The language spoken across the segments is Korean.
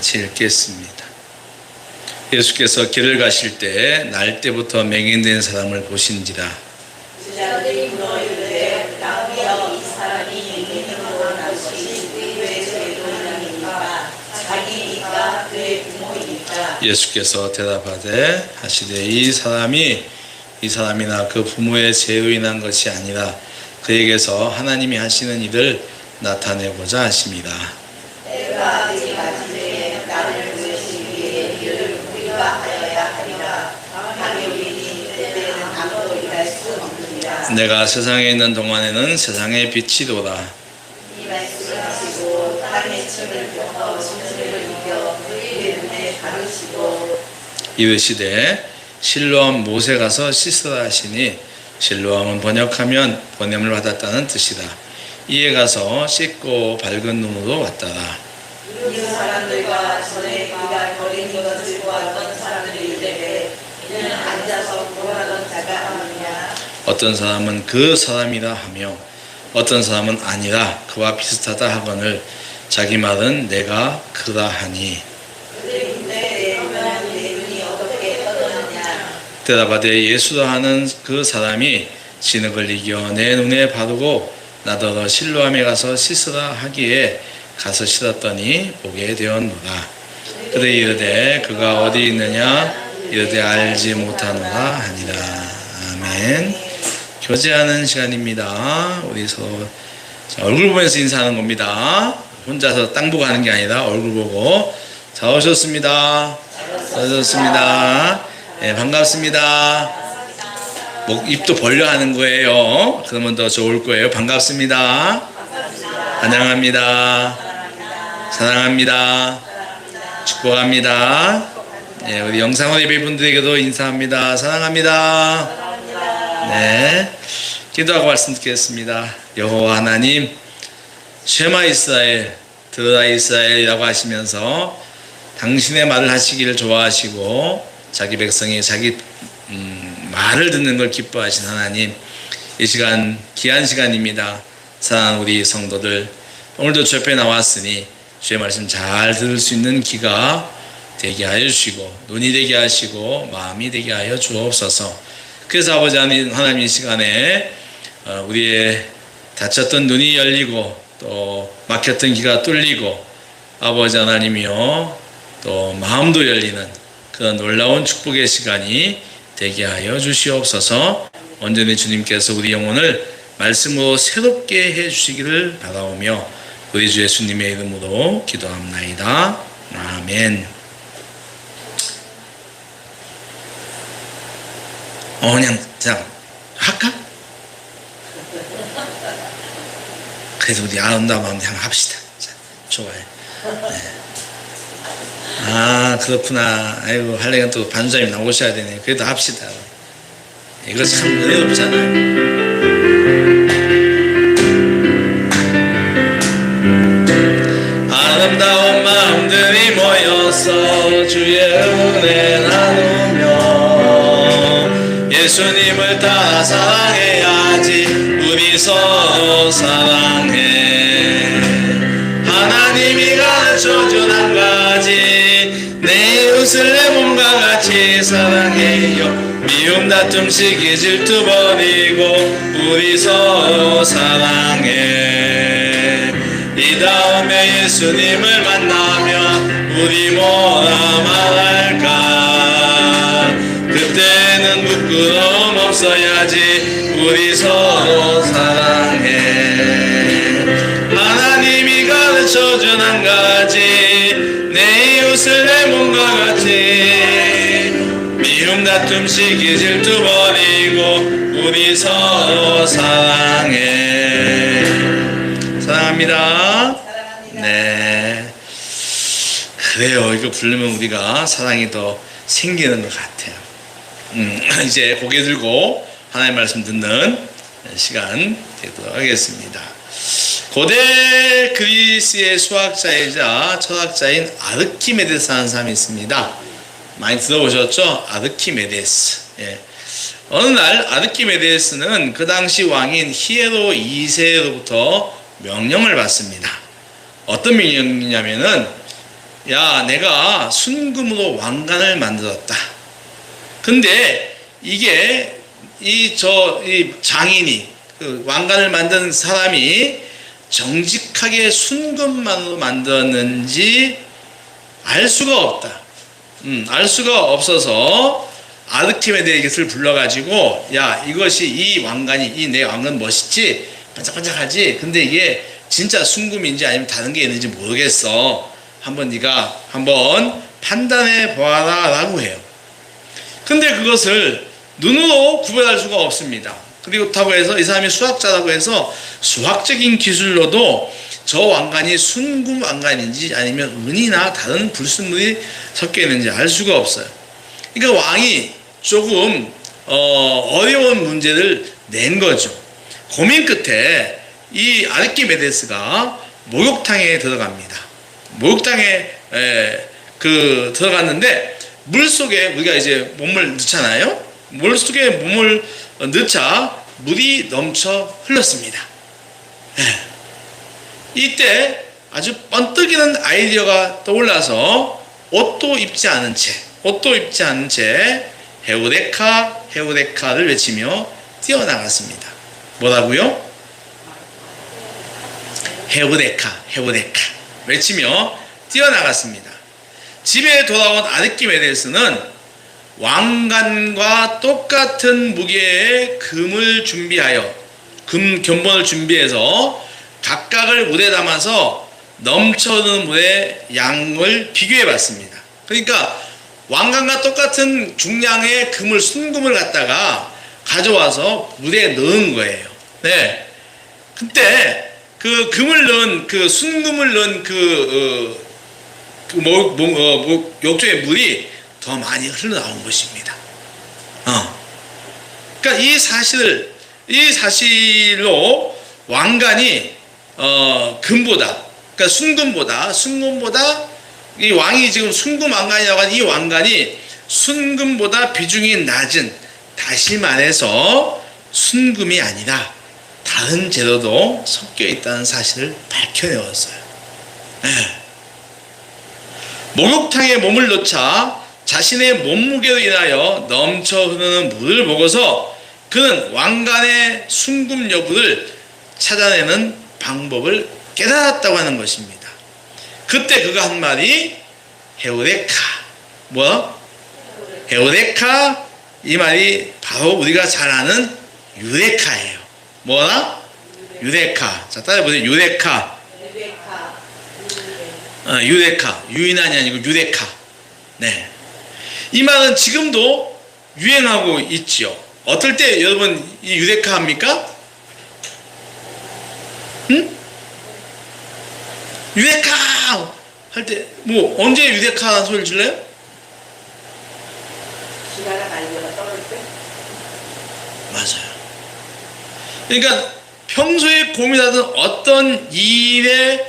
같이 읽겠습니다. 예수께서 길을 가실 때 날 때부터 맹인된 사람을 보신지라. 제자들이 물어 이르되 라비여 이 사람이 맹인으로 나오시 왜 저희로 인하니까 자기니까 그의 부모이니까. 예수께서 대답하되 하시되 이 사람이나 그 부모의 죄로 인한 것이 아니라 그에게서 하나님이 하시는 일을 나타내고자 하십니다. 때가 아직 맞으되 나를 부르시기 위해 이를 우리가 하여야 하리라. 하리오니 때때는 아무도 일할 수 없느니라. 내가 세상에 있는 동안에는 세상의 빛이로다. 이 말씀을 하시고 땅의 층을 펴서 진실을 이겨 그의 눈에 가르치고 이르시되 실로암 못에 가서 씻으라 하시니 실로암은 번역하면 보냄을 받았다는 뜻이다. 이에 가서 씻고 밝은 눈으로 왔더라. 이 사람들과 전에 그가 버린 것을 보았던 사람들이 이르되 이는 앉아서 보라던 자가 아니냐. 어떤 사람은 그 사람이라 하며 어떤 사람은 아니라 그와 비슷하다 하거늘 자기 말은 내가 그라 하니. 그들이 내 눈이 어떻게 떠졌느냐. 대답하되 예수라 하는 그 사람이 진흙을 이겨 내 눈에 바르고 나더러 실로암에 가서 씻으라 하기에 가서 씻었더니 보게 되었노라. 그들이 이르되 그가 어디 있느냐 이르되 알지 못하노라 하니라. 아멘. 교제하는 시간입니다. 우리 서로 얼굴 보면서 인사하는 겁니다. 혼자서 땅 보고 하는 게 아니라 얼굴 보고. 잘 오셨습니다. 잘 오셨습니다. 네, 반갑습니다. 입도 벌려 하는 거예요. 그러면 더 좋을 거예요. 반갑습니다. 환영합니다. 사랑합니다. 축복합니다. 네, 우리 영상으로 예배분들에게도 인사합니다. 사랑합니다. 네, 기도하고 말씀 듣겠습니다. 여호와 하나님, 쉐마 이스라엘, 들으라 이스라엘이라고 하시면서 당신의 말을 하시기를 좋아하시고 자기 백성이 자기 말을 듣는 걸 기뻐하신 하나님, 이 시간 귀한 시간입니다. 사랑하는 우리 성도들, 오늘도 주 옆에 나왔으니 주의 말씀 잘 들을 수 있는 귀가 되게 하여 주시고 눈이 되게 하시고 마음이 되게 하여 주옵소서. 그래서 아버지 하나님, 이 시간에 우리의 닫혔던 눈이 열리고 또 막혔던 귀가 뚫리고 아버지 하나님이요 또 마음도 열리는 그런 놀라운 축복의 시간이 되게 하여 주시옵소서. 온전히 주님께서 우리 영혼을 말씀으로 새롭게 해 주시기를 바라오며 우리 주 예수님의 이름으로 기도합나이다. 아멘. 그냥 할까? 그래도 우리 아름다운 마음 그냥 합시다. 자, 좋아요. 네. 아, 그렇구나. 아이고, 하려면 또 반주자님 나오셔야 되네. 그래도 합시다. 이거 참 어렵잖아요. 아름다운 마음들이 모여서 주의 은혜 나누며 예수님을 따라 사랑해야지. 우리 서로 사랑해. 하나님이 가르쳐준 한 가지, 내 이웃을 내 몸과 같이 사랑해요. 미움 다툼 시기 질투 버리고 우리 서로 사랑해. 이 다음에 예수님을 만나면 우리 뭐라 말할까. 그때는 부끄러움 없어야지. 우리 서로 사랑해. 하나님이 가르쳐준 한 가지, 내 이웃을 내 몸과 같이 미움 다툼 시기 질투 버리고 우리 서로 사랑해. 사랑합니다. 네, 그래요. 이거 부르면 우리가 사랑이 더 생기는 것 같아요. 이제 고개 들고 하나님의 말씀 듣는 시간 되도록 하겠습니다. 고대 그리스의 수학자이자 철학자인 아르키메데스라는 사람이 있습니다. 많이 들어보셨죠? 아르키메데스. 예. 어느 날 아르키메데스는 그 당시 왕인 히에로 2세로부터 명령을 받습니다. 어떤 명령이냐면은 야, 내가 순금으로 왕관을 만들었다. 근데 이게 이 장인이 그 왕관을 만든 사람이 정직하게 순금만으로 만들었는지 알 수가 없다. 알 수가 없어서 아르키메데스를 불러가지고, 야, 이것이 이 왕관이, 이 내 왕관 멋있지? 반짝반짝하지? 근데 이게 진짜 순금인지 아니면 다른 게 있는지 모르겠어. 네가 한번 판단해 보아라 라고 해요. 근데 그것을 눈으로 구별할 수가 없습니다. 그렇다고 해서 이 사람이 수학자라고 해서 수학적인 기술로도 저 왕관이 순금 왕관인지 아니면 은이나 다른 불순물이 섞여 있는지 알 수가 없어요. 그러니까 왕이 조금 어려운 문제를 낸 거죠. 고민 끝에 이 아르키메데스가 목욕탕에 들어갑니다. 목욕탕에 들어갔는데 물 속에 우리가 이제 몸을 넣잖아요. 물 속에 몸을 넣자 물이 넘쳐 흘렀습니다. 이때 아주 번뜩이는 아이디어가 떠올라서 옷도 입지 않은 채 헤우데카 헤우데카를 외치며 뛰어나갔습니다. 뭐라고요? 헤우데카 헤우데카 외치며 뛰어나갔습니다. 집에 돌아온 아르키메데스는 왕관과 똑같은 무게의 금을 준비하여 견본을 준비해서 각각을 물에 담아서 넘쳐흐르는 물의 양을 비교해 봤습니다. 그러니까 왕관과 똑같은 중량의 순금을 갖다가 가져와서 물에 넣은 거예요. 네. 그때 그 금을 넣은 순금을 넣은 욕조의 물이 더 많이 흘러나온 것입니다. 그러니까 이 사실로 왕관이 금보다, 그러니까 순금보다 이 왕이 지금 순금 왕관이라고 하는 이 왕관이 순금보다 비중이 낮은, 다시 말해서 순금이 아니라 다른 재료도 섞여 있다는 사실을 밝혀내었어요. 목욕탕에 몸을 넣자 자신의 몸무게로 인하여 넘쳐 흐르는 물을 보고서 그는 왕관의 순금 여부를 찾아내는 방법을 깨달았다고 하는 것입니다. 그때 그가 한 말이 헤우데카. 헤우데카. 이 말이 바로 우리가 잘 아는 유레카예요. 유레카. 자, 따라해보세요. 유레카. 유레카. 유인한이 아니고 유레카. 네. 이 말은 지금도 유행하고 있지요. 어떨 때 여러분 이 유레카 합니까? 유레카 할 때 언제 유레카라는 소리를 질러요? 기가가 날려가 떨어질 때? 맞아요. 그러니까 평소에 고민하던 어떤 일의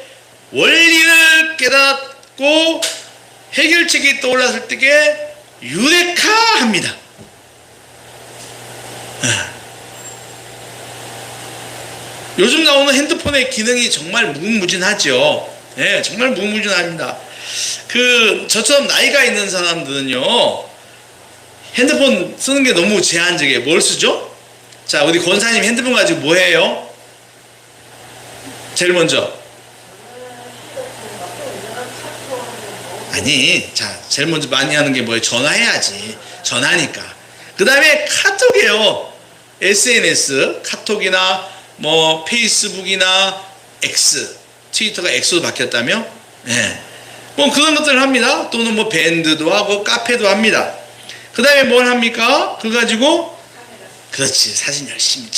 원리를 깨닫고 해결책이 떠올랐을 때에 유레카 합니다. 요즘 나오는 핸드폰의 기능이 정말 무궁무진하죠. 네, 정말 무궁무진합니다. 저처럼 나이가 있는 사람들은요, 핸드폰 쓰는 게 너무 제한적이에요. 뭘 쓰죠? 자, 우리 권사님 핸드폰 가지고 뭐 해요? 제일 먼저. 제일 먼저 많이 하는 게 뭐예요? 전화해야지. 전화니까. 그 다음에 카톡이에요. SNS, 카톡이나 페이스북이나 X, 트위터가 X로 바뀌었다며? 네. 그런 것들을 합니다. 또는 밴드도 하고 카페도 합니다. 그 다음에 뭘 합니까? 그거 가지고 그렇지, 사진 열심히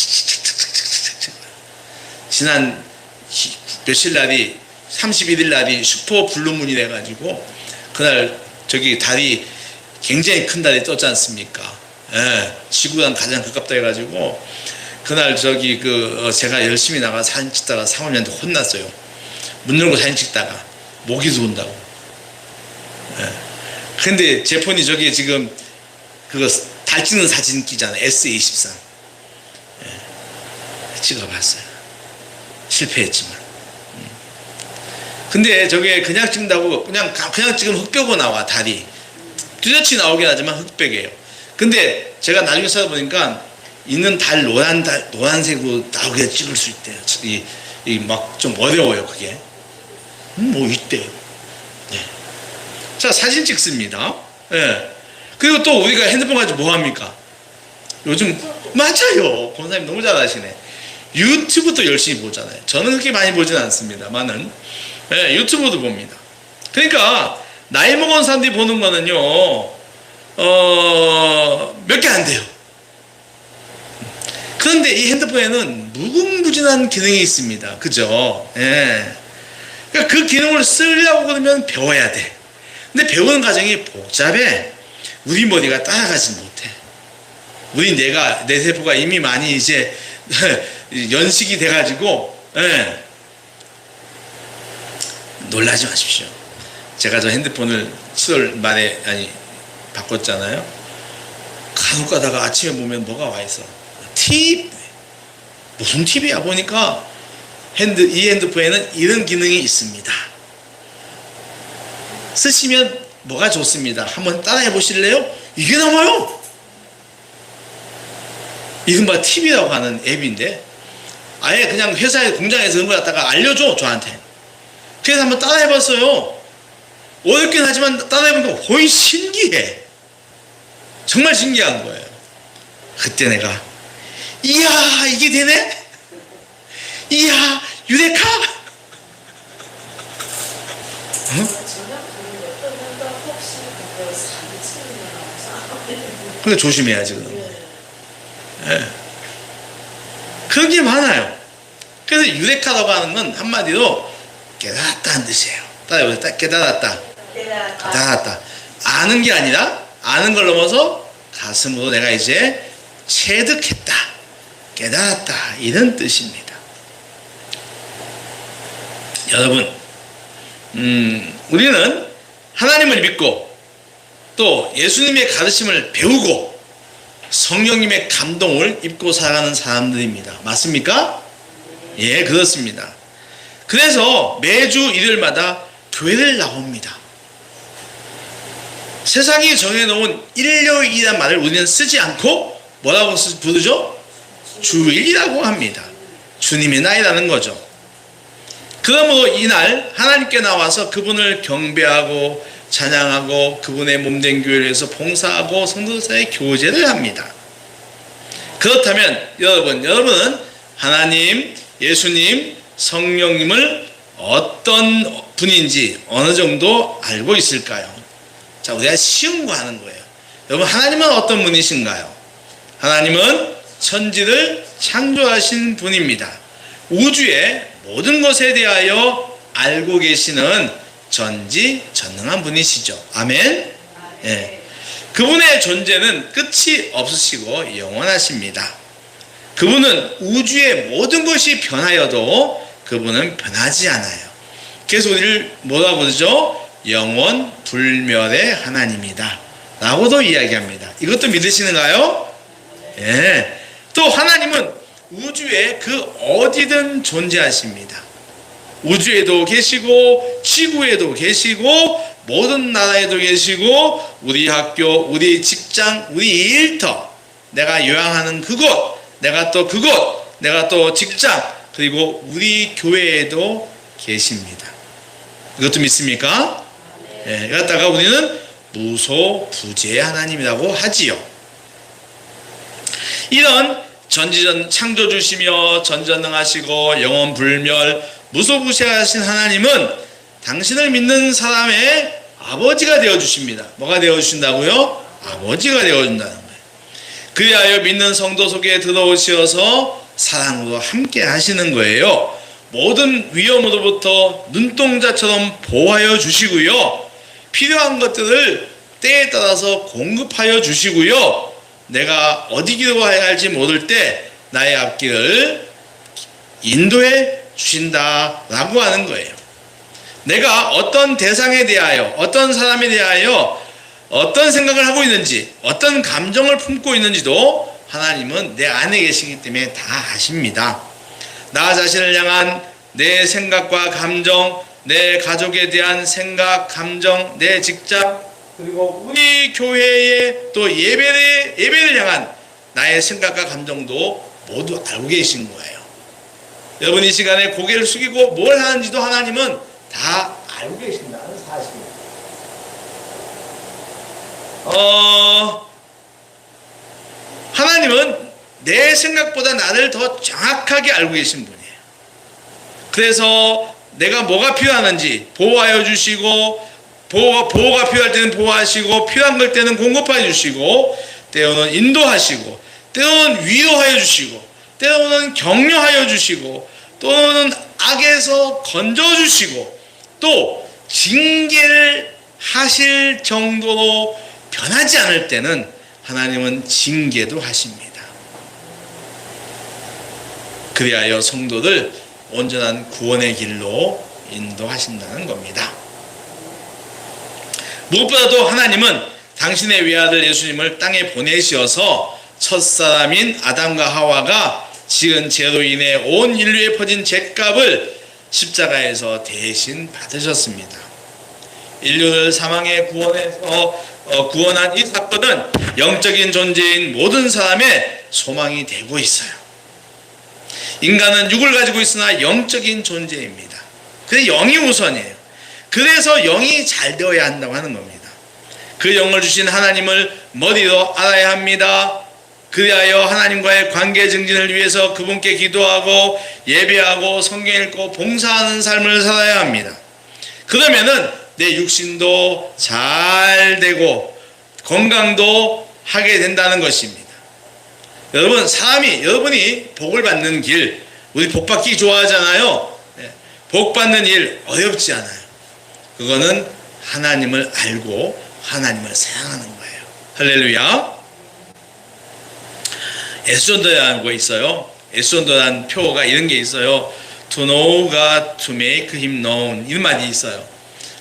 지난 며칠 날이 31일 날이 슈퍼 블루문이 돼가지고 그날 달이 굉장히 큰 달이 떴지 않습니까? 지구랑 가장 가깝다 해가지고 그날 제가 열심히 나가 사진 찍다가 사모님한테 혼났어요. 문 열고 사진 찍다가 모기 들어온다고. 근데 제 폰이 지금 그거 달 찍는 사진기잖아. S23. 찍어봤어요. 실패했지만. 근데 저게 그냥 찍는다고 그냥 찍으면 흑백으로 나와. 달이 뚜렷이 나오긴 하지만 흑백이에요. 근데 제가 나중에 찾아보니까 있는 달 노란색으로 나오게 찍을 수 있대요. 이 막 좀 어려워요 그게. 뭐 있대요. 네. 자, 사진 찍습니다. 네. 그리고 또 우리가 핸드폰 가지고 뭐 합니까? 요즘 맞아요. 권사님 너무 잘하시네. 유튜브도 열심히 보잖아요. 저는 그렇게 많이 보진 않습니다만은 네, 유튜브도 봅니다. 그러니까 나이 먹은 사람들이 보는 거는요 몇 개 안 돼요. 그런데 이 핸드폰에는 무궁무진한 기능이 있습니다. 그죠? 예. 그러니까 그 기능을 쓰려고 그러면 배워야 돼. 근데 배우는 과정이 복잡해. 우리 머리가 따라가지 못해. 내 세포가 이미 많이 이제 연식이 돼가지고, 예. 놀라지 마십시오. 제가 저 핸드폰을 7월 말에 바꿨잖아요. 간혹 가다가 아침에 보면 뭐가 와 있어. TV. 무슨 TV야 보니까 이 핸드폰에는 이런 기능이 있습니다. 쓰시면 뭐가 좋습니다. 한번 따라해 보실래요? 이게 나와요. 이른바 TV라고 하는 앱인데 아예 그냥 회사에 공장에서 그런 걸 갖다가 알려줘 저한테. 그래서 한번 따라해 봤어요. 어렵긴 하지만 따라해보니까 거의 신기해. 정말 신기한 거예요. 그때 내가 이야 이게 되네? 이야 유레카? 응? 근데 조심해야지 그럼. 네. 그런 게 많아요. 그래서 유레카라고 하는 건 한마디로 깨달았다는 뜻이에요. 따라해보세요. 깨달았다. 아는 게 아니라 아는 걸 넘어서 가슴으로 내가 이제 체득했다. 깨달았다. 이런 뜻입니다. 여러분, 우리는 하나님을 믿고 또 예수님의 가르침을 배우고 성령님의 감동을 입고 살아가는 사람들입니다. 맞습니까? 예, 그렇습니다. 그래서 매주 일요일마다 교회를 나옵니다. 세상이 정해놓은 일요일이란 말을 우리는 쓰지 않고 뭐라고 부르죠? 주일이라고 합니다. 주님의 날이라는 거죠. 그러므로 이날 하나님께 나와서 그분을 경배하고 찬양하고 그분의 몸된 교회에서 봉사하고 성도 사이에 교제를 합니다. 그렇다면 여러분은 하나님, 예수님, 성령님을 어떤 분인지 어느 정도 알고 있을까요? 자, 우리가 쉬운 거 하는 거예요. 여러분, 하나님은 어떤 분이신가요? 하나님은 천지를 창조하신 분입니다. 우주의 모든 것에 대하여 알고 계시는 전지전능한 분이시죠. 아멘. 예. 그분의 존재는 끝이 없으시고 영원하십니다. 그분은 우주의 모든 것이 변하여도 그분은 변하지 않아요. 그래서 우리를 뭐라 부르죠? 영원 불멸의 하나님이다 라고도 이야기합니다. 이것도 믿으시는가요? 예. 또 하나님은 우주에 그 어디든 존재하십니다. 우주에도 계시고 지구에도 계시고 모든 나라에도 계시고 우리 학교, 우리 직장, 우리 일터, 내가 요양하는 그곳, 내가 또 그곳, 내가 또 직장, 그리고 우리 교회에도 계십니다. 이것도 믿습니까? 예, 갖다가 우리는 무소부재의 하나님이라고 하지요. 이런 전지전 창조주시며 전전능하시고 영원불멸 무소부재하신 하나님은 당신을 믿는 사람의 아버지가 되어주십니다. 뭐가 되어주신다고요? 아버지가 되어준다는 거예요. 그리하여 믿는 성도 속에 들어오셔서 사랑으로 함께 하시는 거예요. 모든 위험으로부터 눈동자처럼 보호하여 주시고요. 필요한 것들을 때에 따라서 공급하여 주시고요. 내가 어디 기도해야 할지 모를 때 나의 앞길을 인도해 주신다라고 하는 거예요. 내가 어떤 대상에 대하여, 어떤 사람에 대하여 어떤 생각을 하고 있는지, 어떤 감정을 품고 있는지도 하나님은 내 안에 계시기 때문에 다 아십니다. 나 자신을 향한 내 생각과 감정, 내 가족에 대한 생각, 감정, 내 직장, 그리고 우리 교회의 또 예배를 향한 나의 생각과 감정도 모두 알고 계신 거예요. 여러분 이 시간에 고개를 숙이고 뭘 하는지도 하나님은 다 알고 계신다는 사실입니다. 하나님은 내 생각보다 나를 더 정확하게 알고 계신 분이에요. 그래서 내가 뭐가 필요하는지 보호하여 주시고, 보호가 필요할 때는 보호하시고, 필요한 걸 때는 공급하여 주시고, 때로는 인도하시고, 때로는 위로하여 주시고, 때로는 격려하여 주시고, 또는 악에서 건져주시고, 또 징계를 하실 정도로 변하지 않을 때는 하나님은 징계도 하십니다. 그리하여 성도를 온전한 구원의 길로 인도하신다는 겁니다. 무엇보다도 하나님은 당신의 외아들 예수님을 땅에 보내셔서 첫사람인 아담과 하와가 지은 죄로 인해 온 인류에 퍼진 죄값을 십자가에서 대신 받으셨습니다. 인류를 사망의 구원한 이 사건은 영적인 존재인 모든 사람의 소망이 되고 있어요. 인간은 육을 가지고 있으나 영적인 존재입니다. 그래서 영이 우선이에요. 그래서 영이 잘 되어야 한다고 하는 겁니다. 그 영을 주신 하나님을 머리로 알아야 합니다. 그리하여 하나님과의 관계 증진을 위해서 그분께 기도하고 예배하고 성경 읽고 봉사하는 삶을 살아야 합니다. 그러면은 내 육신도 잘 되고 건강도 하게 된다는 것입니다. 여러분, 여러분이 복을 받는 길, 우리 복 받기 좋아하잖아요. 복 받는 일 어렵지 않아요. 그거는 하나님을 알고 하나님을 사랑하는 거예요. 할렐루야. 에스존더라는 거 있어요. 에스존더라는 표가 이런 게 있어요. To know God, to make Him known. 이런 말이 있어요.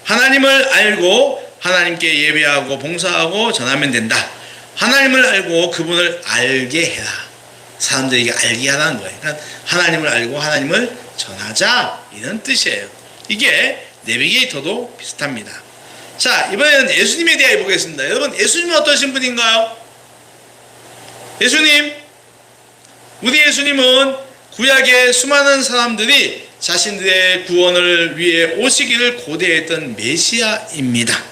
하나님을 알고 하나님께 예배하고 봉사하고 전하면 된다. 하나님을 알고 그분을 알게 해라. 사람들에게 알게 하라는 거예요. 그러니까 하나님을 알고 하나님을 전하자, 이런 뜻이에요. 이게 내비게이터도 비슷합니다. 자, 이번에는 예수님에 대해 보겠습니다. 여러분, 예수님은 어떠신 분인가요? 우리 예수님은 구약의 수많은 사람들이 자신들의 구원을 위해 오시기를 고대했던 메시아입니다.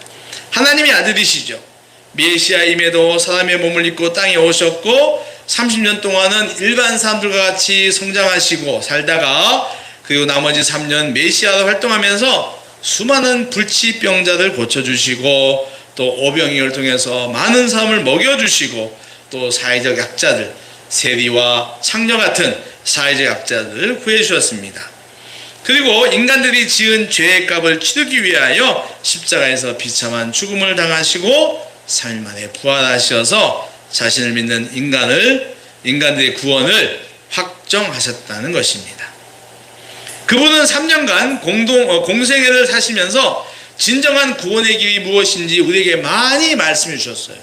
하나님의 아들이시죠. 메시아임에도 사람의 몸을 입고 땅에 오셨고 30년 동안은 일반 사람들과 같이 성장하시고 살다가, 그리고 나머지 3년 메시아로 활동하면서 수많은 불치병자를 고쳐주시고, 또 오병이어를 통해서 많은 사람을 먹여주시고, 또 사회적 약자들, 세리와 창녀 같은 사회적 약자들을 구해주셨습니다. 그리고 인간들이 지은 죄의 값을 치르기 위하여 십자가에서 비참한 죽음을 당하시고 3일 만에 부활하셔서 자신을 믿는 인간들의 구원을 확정하셨다는 것입니다. 그분은 3년간 공생애를 사시면서 진정한 구원의 길이 무엇인지 우리에게 많이 말씀해 주셨어요.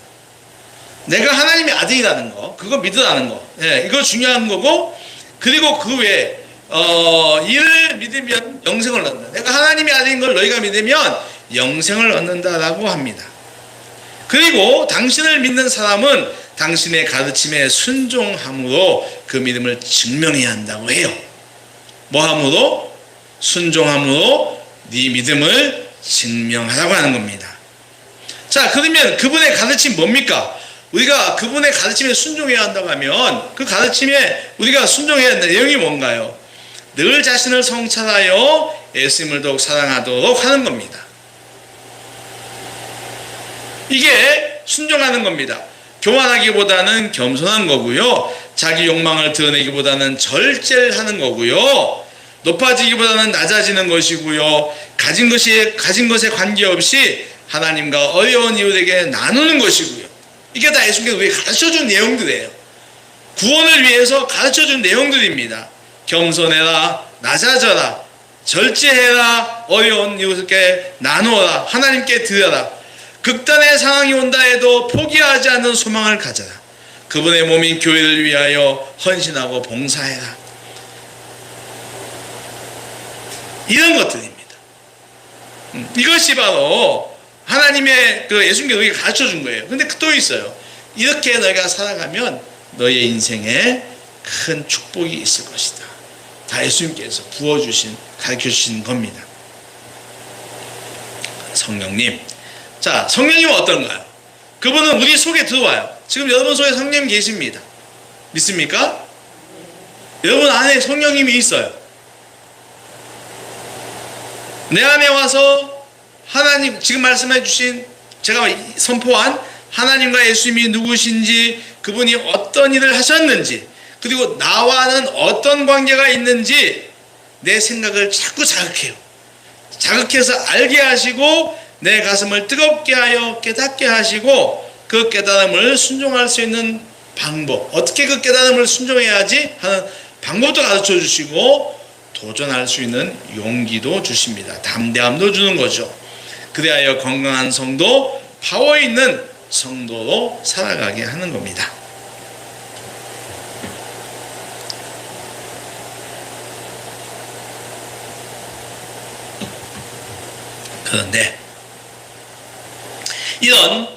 내가 하나님의 아들이라는 거, 그거 믿으라는 거, 이거 중요한 거고, 그리고 그 외에 이를 믿으면 영생을 얻는다. 내가 하나님의 아들인 걸 너희가 믿으면 영생을 얻는다라고 합니다. 그리고 당신을 믿는 사람은 당신의 가르침에 순종함으로 그 믿음을 증명해야 한다고 해요. 뭐함으로? 순종함으로 네 믿음을 증명하라고 하는 겁니다. 자, 그러면 그분의 가르침 뭡니까? 우리가 그분의 가르침에 순종해야 한다고 하면 그 가르침에 우리가 순종해야 하는 내용이 뭔가요? 늘 자신을 성찰하여 예수님을 더욱 사랑하도록 하는 겁니다. 이게 순종하는 겁니다. 교만하기보다는 겸손한 거고요. 자기 욕망을 드러내기보다는 절제를 하는 거고요. 높아지기보다는 낮아지는 것이고요. 가진 것에 관계없이 하나님과 어려운 이웃에게 나누는 것이고요. 이게 다 예수님께서 우리에게 가르쳐준 내용들이에요. 구원을 위해서 가르쳐준 내용들입니다. 겸손해라, 낮아져라, 절제해라, 어려운 이웃에게 나누어라, 하나님께 드려라. 극단의 상황이 온다 해도 포기하지 않는 소망을 가져라. 그분의 몸인 교회를 위하여 헌신하고 봉사해라. 이런 것들입니다. 이것이 바로 하나님의 그 예수님께서 우리에게 가르쳐 준 거예요. 근데 또 있어요. 이렇게 너희가 살아가면 너희의 인생에 큰 축복이 있을 것이다. 다 예수님께서 부어주신, 가르쳐 주신 겁니다. 성령님. 자, 성령님은 어떤가요? 그분은 우리 속에 들어와요. 지금 여러분 속에 성령님 계십니다. 믿습니까? 여러분 안에 성령님이 있어요. 내 안에 와서 하나님, 지금 말씀해 주신, 제가 선포한 하나님과 예수님이 누구신지, 그분이 어떤 일을 하셨는지, 그리고 나와는 어떤 관계가 있는지 내 생각을 자꾸 자극해요. 자극해서 알게 하시고 내 가슴을 뜨겁게 하여 깨닫게 하시고 그 깨달음을 순종할 수 있는 방법, 어떻게 그 깨달음을 순종해야지 하는 방법도 가르쳐 주시고 도전할 수 있는 용기도 주십니다. 담대함도 주는 거죠. 그래야 건강한 성도, 파워 있는 성도로 살아가게 하는 겁니다. 그런데 이런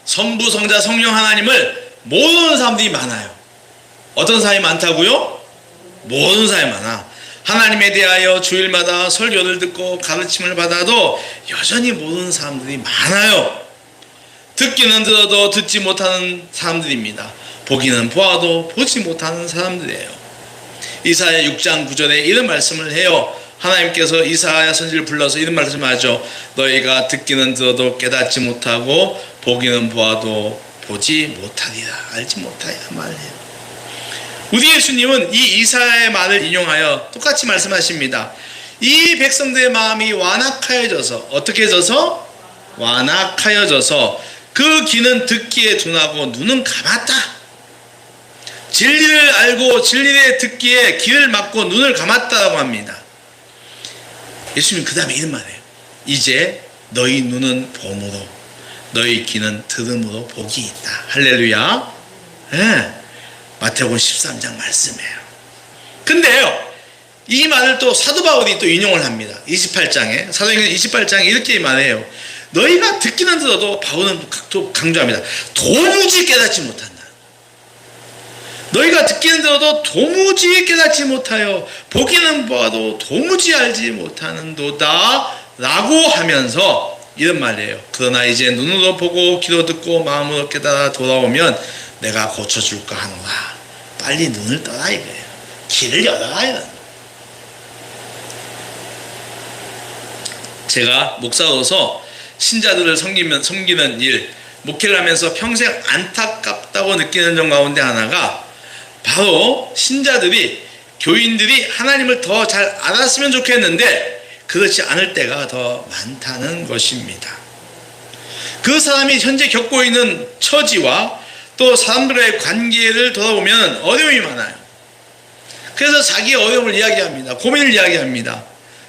성부, 성자, 성령 하나님을 모르는 사람들이 많아요. 어떤 사람이 많다고요? 모르는 사람이 많아. 하나님에 대하여 주일마다 설교를 듣고 가르침을 받아도 여전히 모르는 사람들이 많아요. 듣기는 들어도 듣지 못하는 사람들입니다. 보기는 보아도 보지 못하는 사람들이에요. 이사야 6장 9절에 이런 말씀을 해요. 하나님께서 이사야 선지를 불러서 이런 말씀을 하죠. 너희가 듣기는 들어도 깨닫지 못하고 보기는 보아도 보지 못하리라. 알지 못하리라 말해요. 우리 예수님은 이 이사야의 말을 인용하여 똑같이 말씀하십니다. 이 백성들의 마음이 완악하여져서, 어떻게 져서? 완악하여져서 그 귀는 듣기에 둔하고 눈은 감았다. 진리를 알고 진리를 듣기에 귀를 막고 눈을 감았다고 합니다. 예수님 그 다음에 이런 말이에요. 이제 너희 눈은 봄으로 너희 귀는 들음으로 복이 있다. 할렐루야. 네. 마태복음 13장 말씀이에요. 근데요, 이 말을 또 사도 바울이 또 인용을 합니다. 28장에, 사도행전 28장에 이렇게 말해요. 너희가 듣기는 들어도, 바울은 또 강조합니다. 도무지 깨닫지 못한다. 너희가 듣기는 들어도 도무지 깨닫지 못하여 보기는 보아도 도무지 알지 못하는도다 라고 하면서 이런 말이에요. 그러나 이제 눈으로 보고 귀로 듣고 마음으로 깨달아 돌아오면 내가 고쳐줄까 하노라. 빨리 눈을 떠라 이거예요. 길을 열어가요. 제가 목사로서 신자들을 섬기는 일, 목회를 하면서 평생 안타깝다고 느끼는 점 가운데 하나가 바로 신자들이, 교인들이 하나님을 더 잘 알았으면 좋겠는데 그렇지 않을 때가 더 많다는 것입니다. 그 사람이 현재 겪고 있는 처지와 또 사람들과의 관계를 돌아보면 어려움이 많아요. 그래서 자기의 어려움을 이야기합니다. 고민을 이야기합니다.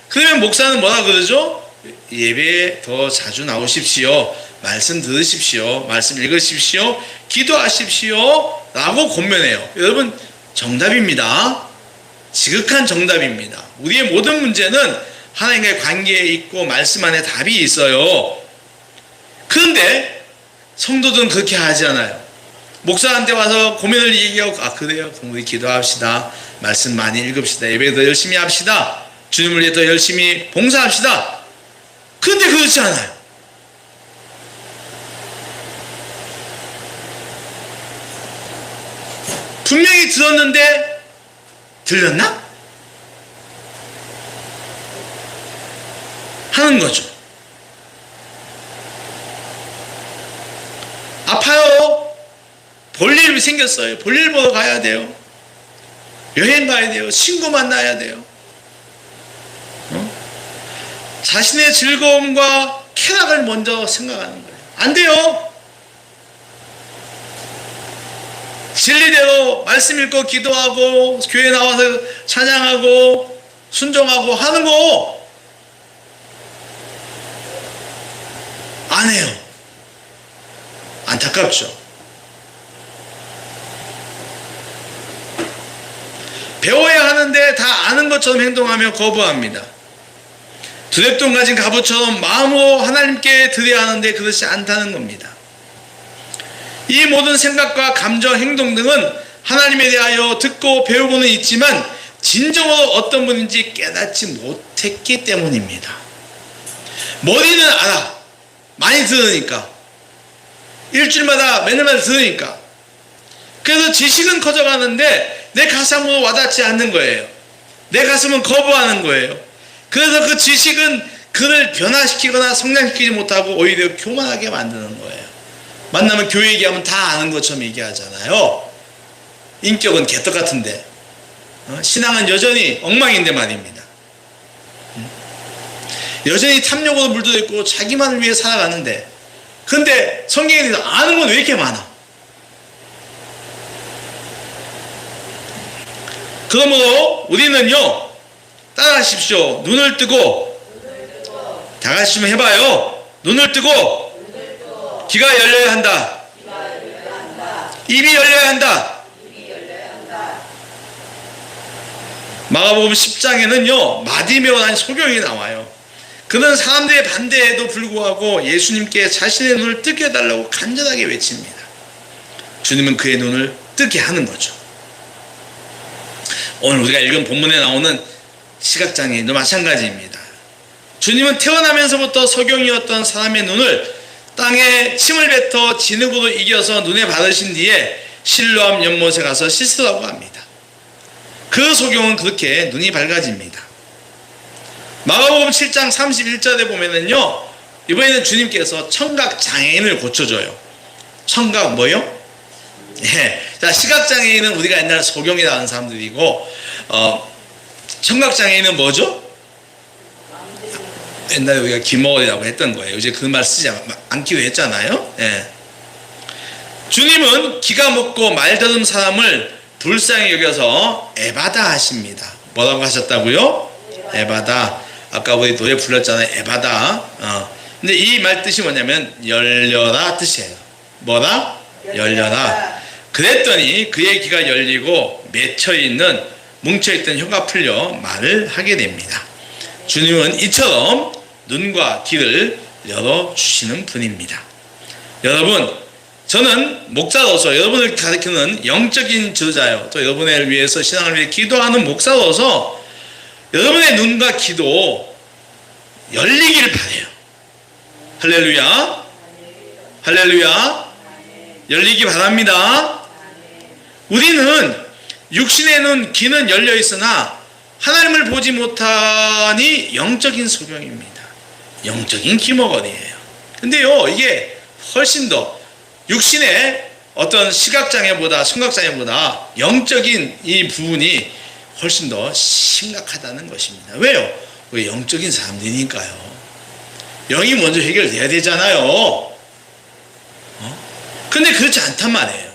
그러면 목사는 뭐라 그러죠? 예배에 더 자주 나오십시오. 말씀 들으십시오. 말씀 읽으십시오. 기도하십시오. 라고 권면해요. 여러분, 정답입니다. 지극한 정답입니다. 우리의 모든 문제는 하나님과의 관계에 있고 말씀 안에 답이 있어요. 그런데 성도들은 그렇게 하지 않아요. 목사한테 와서 고민을 얘기하고, 아 그래요? 그럼 우리 기도합시다. 말씀 많이 읽읍시다. 예배 더 열심히 합시다. 주님을 위해 더 열심히 봉사합시다. 그런데 그렇지 않아요. 분명히 들었는데 들렸나? 하는 거죠. 아파요. 볼일 생겼어요. 볼일 보러 가야 돼요. 여행 가야 돼요. 친구 만나야 돼요. 자신의 즐거움과 쾌락을 먼저 생각하는 거예요. 안 돼요. 진리대로 말씀 읽고 기도하고 교회 나와서 찬양하고 순종하고 하는 거 안 해요. 안타깝죠. 배워야 하는데 다 아는 것처럼 행동하며 거부합니다. 두렙돈 가진 갑옷처럼 마음으로 하나님께 드려야 하는데 그렇지 않다는 겁니다. 이 모든 생각과 감정, 행동 등은 하나님에 대하여 듣고 배우고는 있지만 진정으로 어떤 분인지 깨닫지 못했기 때문입니다. 머리는 알아. 많이 들으니까. 일주일마다 매일마다 들으니까. 그래서 지식은 커져가는데 내 가슴으로 와닿지 않는 거예요. 내 가슴은 거부하는 거예요. 그래서 그 지식은 그를 변화시키거나 성장시키지 못하고 오히려 교만하게 만드는 거예요. 만나면 교회 얘기하면 다 아는 것처럼 얘기하잖아요. 인격은 개떡 같은데 신앙은 여전히 엉망인데 말입니다. 여전히 탐욕으로 물들어 있고 자기만을 위해 살아가는데, 근데 성경에 대해서 아는 건 왜 이렇게 많아? 그러므로 우리는요, 따라하십시오. 눈을 뜨고, 다 같이 좀 해봐요. 눈을 뜨고 귀가 열려야 한다. 입이 열려야 한다. 마가복음 10장에는요 마디메오라는 소경이 나와요. 그는 사람들의 반대에도 불구하고 예수님께 자신의 눈을 뜨게 해달라고 간절하게 외칩니다. 주님은 그의 눈을 뜨게 하는 거죠. 오늘 우리가 읽은 본문에 나오는 시각장애인도 마찬가지입니다. 주님은 태어나면서부터 소경이었던 사람의 눈을 땅에 침을 뱉어 진흙으로 이겨서 눈에 바르신 뒤에 실로암 연못에 가서 씻으라고 합니다. 그 소경은 그렇게 눈이 밝아집니다. 마가복음 7장 31절에 보면은요, 이번에는 주님께서 청각장애인을 고쳐줘요. 청각 뭐요? 예. 자, 시각장애인은 우리가 옛날에 소경이라는 사람들이고, 청각장애인은 뭐죠? 옛날에 우리가 기머리라고 했던 거예요. 이제 그 말 쓰지 않기로 했잖아요. 예. 주님은 기가 먹고 말더듬 사람을 불쌍히 여겨서 에바다 하십니다. 뭐라고 하셨다고요? 에바다. 아까 우리 노래 불렀잖아요. 에바다. 근데 이 말 뜻이 뭐냐면 열려라 뜻이에요. 뭐라? 열려라. 그랬더니 그의 귀가 열리고 맺혀있는 뭉쳐있던 혀가 풀려 말을 하게 됩니다. 주님은 이처럼 눈과 귀를 열어주시는 분입니다. 여러분, 저는 목사로서 여러분을 가르치는 영적인 지도자요, 또 여러분을 위해서 신앙을 위해 기도하는 목사로서 여러분의 눈과 귀도 열리기를 바라요. 할렐루야. 할렐루야. 열리기 바랍니다. 우리는 육신의 눈, 귀는 열려 있으나 하나님을 보지 못하니 영적인 소경입니다. 영적인 귀머거리예요. 근데요, 이게 훨씬 더 육신의 어떤 시각장애보다 청각장애보다 영적인 이 부분이 훨씬 더 심각하다는 것입니다. 왜요? 왜 영적인 사람들이니까요. 영이 먼저 해결돼야 되잖아요. 근데 그렇지 않단 말이에요.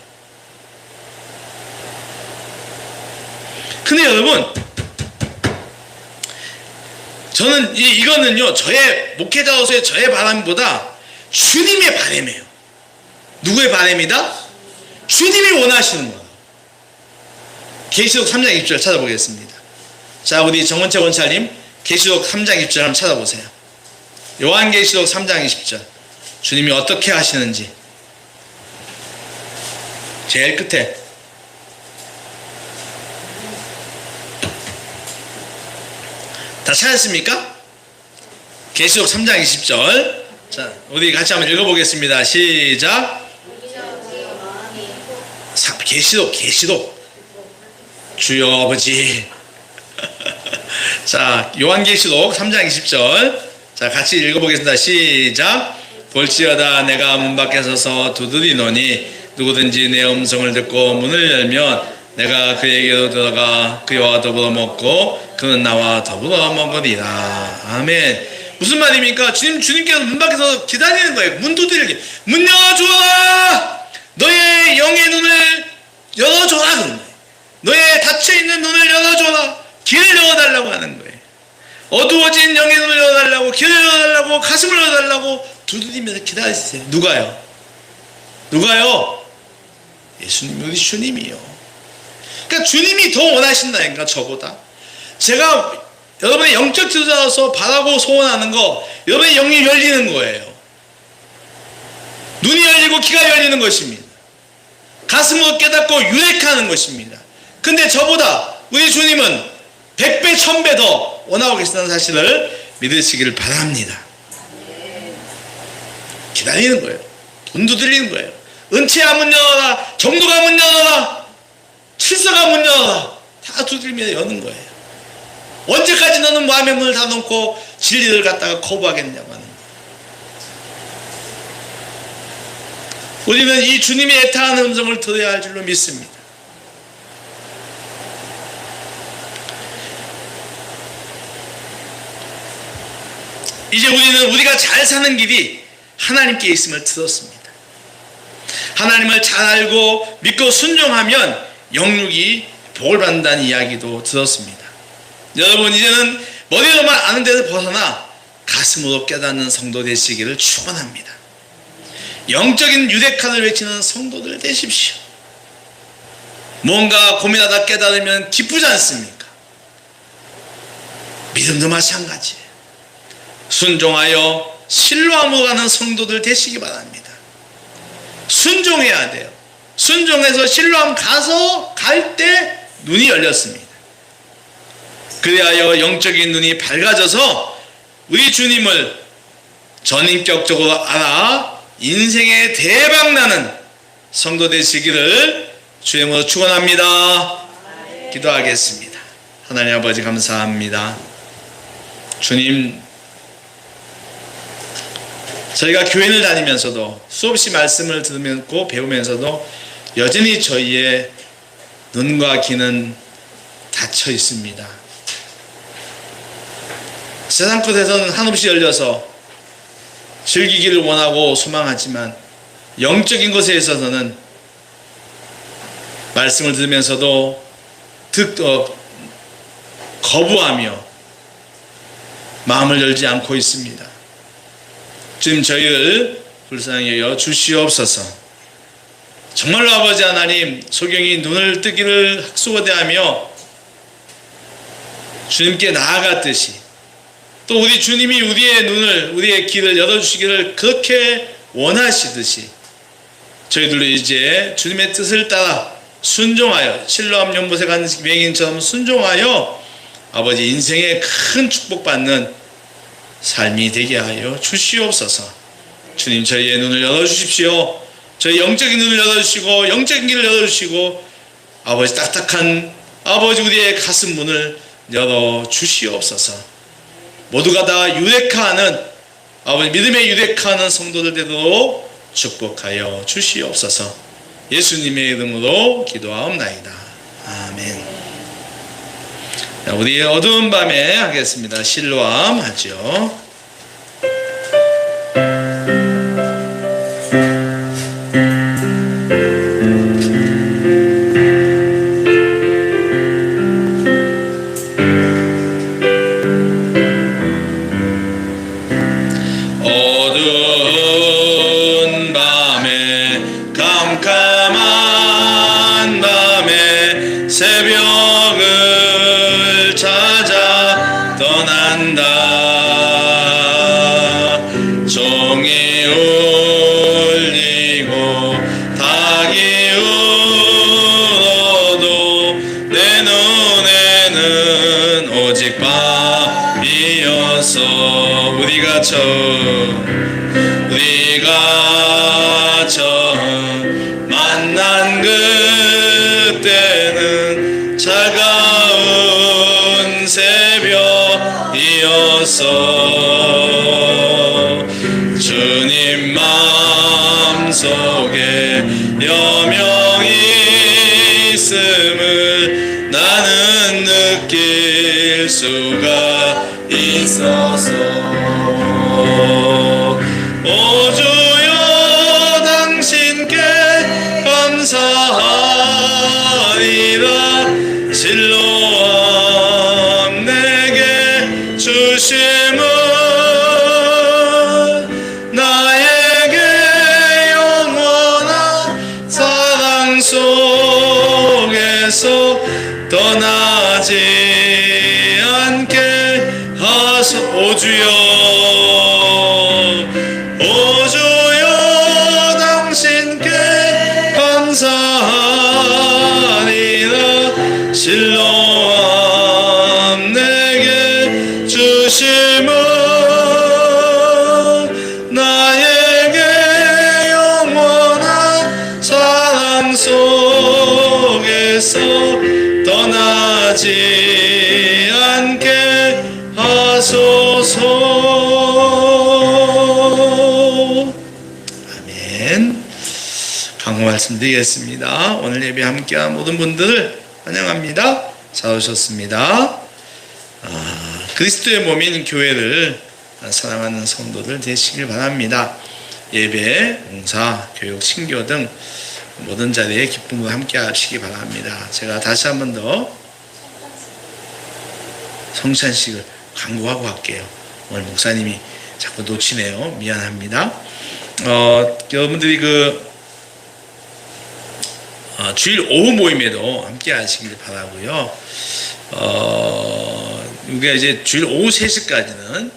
근데 여러분, 저는 이거는요, 저의 목회자로서의 저의 바람보다 주님의 바람이에요. 누구의 바람이다? 주님이 원하시는 거예요. 계시록 3장 20절 찾아보겠습니다. 자, 우리 정원채 원찰님, 계시록 3장 20절 한번 찾아보세요. 요한계시록 3장 20절. 주님이 어떻게 하시는지. 제일 끝에. 다 찾았습니까? 계시록 3장 20절. 자, 우리 같이 한번 읽어보겠습니다. 시작. 계시록. 주여 아버지. 자, 요한계시록 3장 20절. 자, 같이 읽어보겠습니다. 시작. 볼지어다 내가 문 밖에 서서 두드리노니 누구든지 내 음성을 듣고 문을 열면 내가 그에게로 들어가 그와 더불어 먹고 그는 나와 더불어 먹으리라. 아멘. 무슨 말입니까? 주님께서 문 밖에서 기다리는 거예요. 문 두드리기. 문 열어주어라. 너의 영의 눈을 열어줘라. 그런 거예요. 너의 닫혀있는 눈을 열어줘라. 길을 열어달라고 하는 거예요. 어두워진 영의 눈을 열어달라고, 길을 열어달라고, 가슴을 열어달라고 두드리면서 기다리세요. 누가요? 예수님, 우리 주님이요. 그러니까 주님이 더 원하신다니까, 저보다. 제가 여러분의 영적 지도자로서 바라고 소원하는 거, 여러분의 영이 열리는 거예요. 눈이 열리고 귀가 열리는 것입니다. 가슴으로 깨닫고 유력하는 것입니다. 근데 저보다 우리 주님은 100배 1000배 더 원하고 계시다는 사실을 믿으시기를 바랍니다. 기다리는 거예요. 돈 두드리는 거예요. 은채야 문 열어라, 정도가 문 열어라, 칠서가 문 열어라, 다 두드리며 여는 거예요. 언제까지 너는 마음의 문을 닫아놓고 진리를 갖다가 거부하겠냐고 하는 거예요. 우리는 이 주님의 애타하는 음성을 들어야 할 줄로 믿습니다. 이제 우리는 우리가 잘 사는 길이 하나님께 있음을 들었습니다. 하나님을 잘 알고 믿고 순종하면 영육이 복을 받는다는 이야기도 들었습니다. 여러분, 이제는 머리로만 아는 데서 벗어나 가슴으로 깨닫는 성도 되시기를 축원합니다. 영적인 유대카를 외치는 성도들 되십시오. 뭔가 고민하다 깨달으면 기쁘지 않습니까? 믿음도 마찬가지예요. 순종하여 신뢰함으로 가는 성도들 되시기 바랍니다. 순종해야 돼요. 순종해서 신뢰함 가서 갈 때 눈이 열렸습니다. 그리하여 영적인 눈이 밝아져서 우리 주님을 전인격적으로 알아 인생에 대박나는 성도 되시기를 주님으로 축원합니다. 기도하겠습니다. 하나님 아버지 감사합니다. 주님, 저희가 교회를 다니면서도 수없이 말씀을 들으면서 배우면서도 여전히 저희의 눈과 귀는 닫혀 있습니다. 세상 끝에서는 한없이 열려서 즐기기를 원하고 소망하지만 영적인 것에 있어서는 말씀을 들으면서도 거부하며 마음을 열지 않고 있습니다. 주님, 저희를 불쌍히 여겨 주시옵소서. 정말로 아버지 하나님, 소경이 눈을 뜨기를 학수고대하며 주님께 나아갔듯이 또 우리 주님이 우리의 눈을, 우리의 귀를 열어주시기를 그렇게 원하시듯이 저희들도 이제 주님의 뜻을 따라 순종하여 실로암 연못에 간 맹인처럼 순종하여 아버지 인생에 큰 축복받는 삶이 되게 하여 주시옵소서. 주님, 저희의 눈을 열어주십시오. 저희 영적인 눈을 열어주시고 영적인 길을 열어주시고 아버지 딱딱한 아버지 우리의 가슴 문을 열어주시옵소서. 모두가 다 유대카하는 아버지 믿음의 유대카하는 성도들 되도록 축복하여 주시옵소서. 예수님의 이름으로 기도하옵나이다. 아멘. 자, 우리 어두운 밤에 하겠습니다. 실로암 하죠. 어두운 밤에 캄캄한 밤에 새벽을 찾아 떠난다. 종이 울리고 닭이 울어도 내 눈에는 오직 밤이어서 우리가 처음 만난 그때는 차가운 새벽이었어. 주님 마음속에 여명이 있음을 나는 느낄 수가 있어서 오 주여 당신께 감사하리라. 실로암 내게 주심은 나에게 영원한 사랑 아멘. 강호 말씀드리겠습니다. 오늘 예배 함께한 모든 분들을 환영합니다. 잘 오셨습니다. 그리스도의 몸인 교회를 사랑하는 성도들 되시길 바랍니다. 예배, 봉사, 교육, 신교 등 모든 자리에 기쁨으로 함께 하시기 바랍니다. 제가 다시 한 번 더 성찬식을 광고하고 갈게요. 오늘 목사님이 자꾸 놓치네요. 미안합니다. 여러분들이 주일 오후 모임에도 함께 하시길 바라고요. 우리가 이제 주일 오후 3시까지는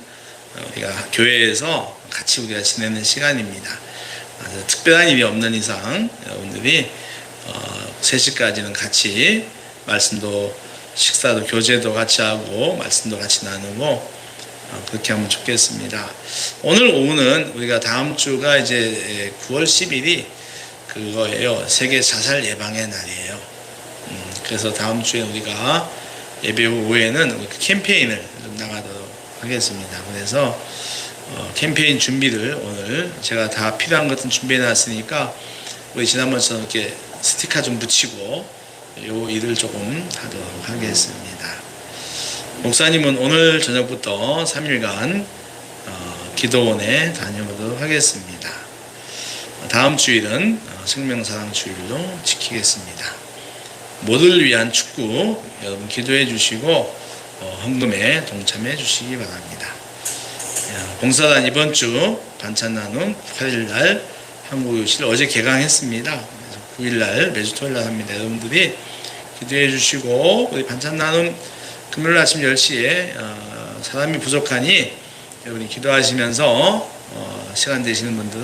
우리가 교회에서 같이 우리가 지내는 시간입니다. 특별한 일이 없는 이상 여러분들이 3시까지는 같이 말씀도 식사도 교제도 같이 하고 말씀도 같이 나누고 그렇게 하면 좋겠습니다. 오늘 오후는 우리가 다음 주가 이제 9월 10일이 그거예요. 세계 자살 예방의 날이에요. 그래서 다음 주에 우리가 예배 오후에는 캠페인을 좀 나가도록 하겠습니다. 그래서 캠페인 준비를 오늘 제가 다 필요한 것은 준비해 놨으니까 우리 지난번처럼 이렇게 스티커 좀 붙이고 요 일을 조금 하도록 하겠습니다. 목사님은 오늘 저녁부터 3일간 기도원에 다녀오도록 하겠습니다. 다음 주일은 생명사랑 주일로 지키겠습니다. 모두를 위한 축구 여러분 기도해 주시고 헌금에 동참해 주시기 바랍니다. 봉사단 이번 주 반찬 나눔 8일날 한국교실 어제 개강했습니다. 9일날 매주 토요일날 합니다. 여러분들이 기도해 주시고 우리 반찬 나눔 금요일 아침 10시에 사람이 부족하니 여러분이 기도하시면서 시간 되시는 분들은